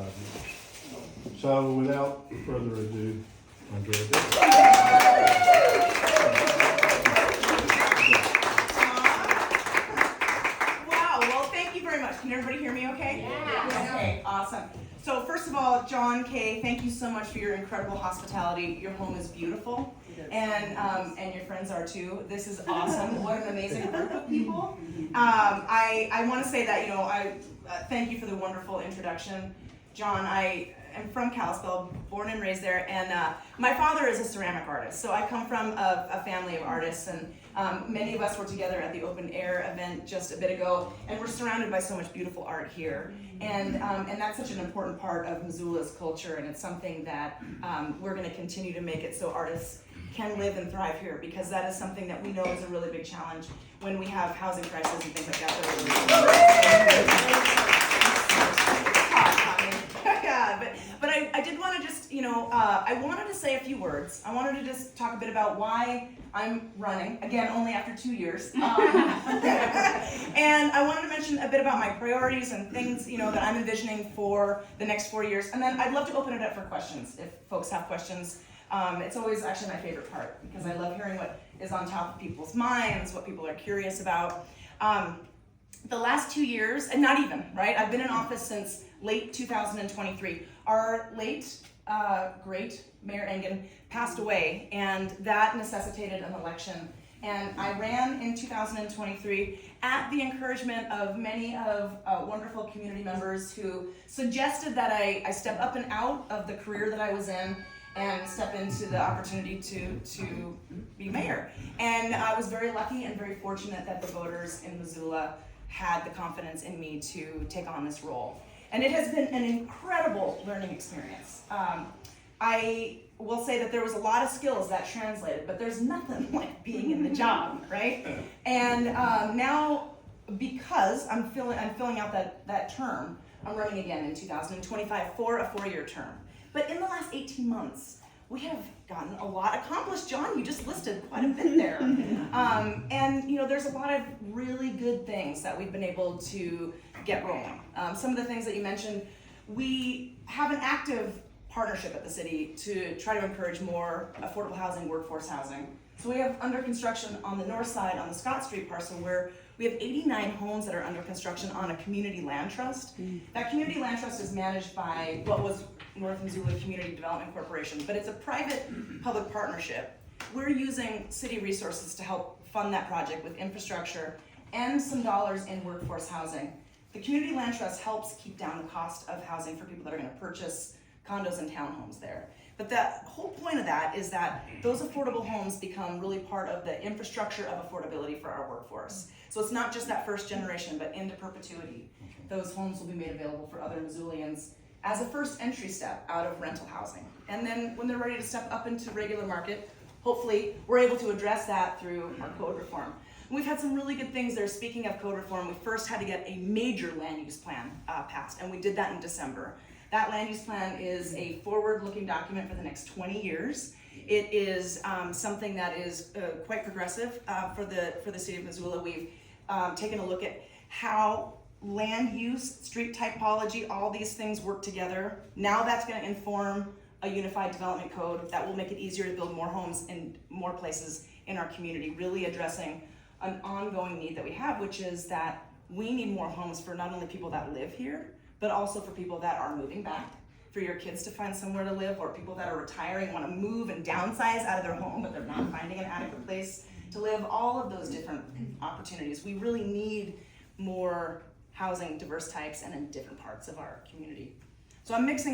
years. So without further ado, Andrea. Wow, well, thank you very much. Can everybody hear me okay? Yeah. Okay, awesome. So first of all, John, Kay, thank you so much for your incredible hospitality. Your home is beautiful, and your friends are too. This is awesome. What an amazing group of people. I want to say that, I thank you for the wonderful introduction. John, I am from Kalispell, born and raised there, and my father is a ceramic artist, so I come from a family of artists, and many of us were together at the open air event just a bit ago, and we're surrounded by so much beautiful art here, and that's such an important part of Missoula's culture, and it's something that we're going to continue to make it so artists can live and thrive here, because that is something that we know is a really big challenge when we have housing crises and things like that. But I did want to just, I wanted to say a few words. I wanted to just talk a bit about why I'm running, again, only after 2 years. And I wanted to mention a bit about my priorities and things, that I'm envisioning for the next 4 years. And then I'd love to open it up for questions, if folks have questions. It's always actually my favorite part, because I love hearing what is on top of people's minds, what people are curious about. The last 2 years, and not even, right? I've been in office since late 2023. Our late, great Mayor Engen passed away, and that necessitated an election. And I ran in 2023 at the encouragement of many of wonderful community members who suggested that I step up and out of the career that I was in and step into the opportunity to be mayor. And I was very lucky and very fortunate that the voters in Missoula had the confidence in me to take on this role. And it has been an incredible learning experience. I will say that there was a lot of skills that translated, but there's nothing like being in the job, right? And now, because I'm filling out that term, I'm running again in 2025 for a 4-year term. But in the last 18 months, we have gotten a lot accomplished. John, you just listed quite a bit there. And there's a lot of really good things that we've been able to get rolling. Some of the things that you mentioned, we have an active partnership at the city to try to encourage more affordable housing, workforce housing. So we have under construction on the north side, on the Scott Street parcel, where we have 89 homes that are under construction on a community land trust. That community land trust is managed by what was North Missoula Community Development Corporation, but it's a private-public partnership. We're using city resources to help fund that project with infrastructure and some dollars in workforce housing. The community land trust helps keep down the cost of housing for people that are going to purchase condos and townhomes there. But the whole point of that is that those affordable homes become really part of the infrastructure of affordability for our workforce. So it's not just that first generation, but into perpetuity. Those homes will be made available for other Missoulians as a first entry step out of rental housing. And then when they're ready to step up into regular market, hopefully we're able to address that through our code reform. We've had some really good things there. Speaking of code reform, we first had to get a major land use plan passed, and we did that in December. That land use plan is a forward-looking document for the next 20 years. It is something that is quite progressive for the city of Missoula. We've taken a look at how land use, street typology, all these things work together. Now that's going to inform a unified development code that will make it easier to build more homes in more places in our community, really addressing an ongoing need that we have, which is that we need more homes for not only people that live here, but also for people that are moving back, for your kids to find somewhere to live, or people that are retiring, want to move and downsize out of their home, but they're not finding an adequate place to live. All of those different opportunities. We really need more housing, diverse types, and in different parts of our community. So I'm mixing up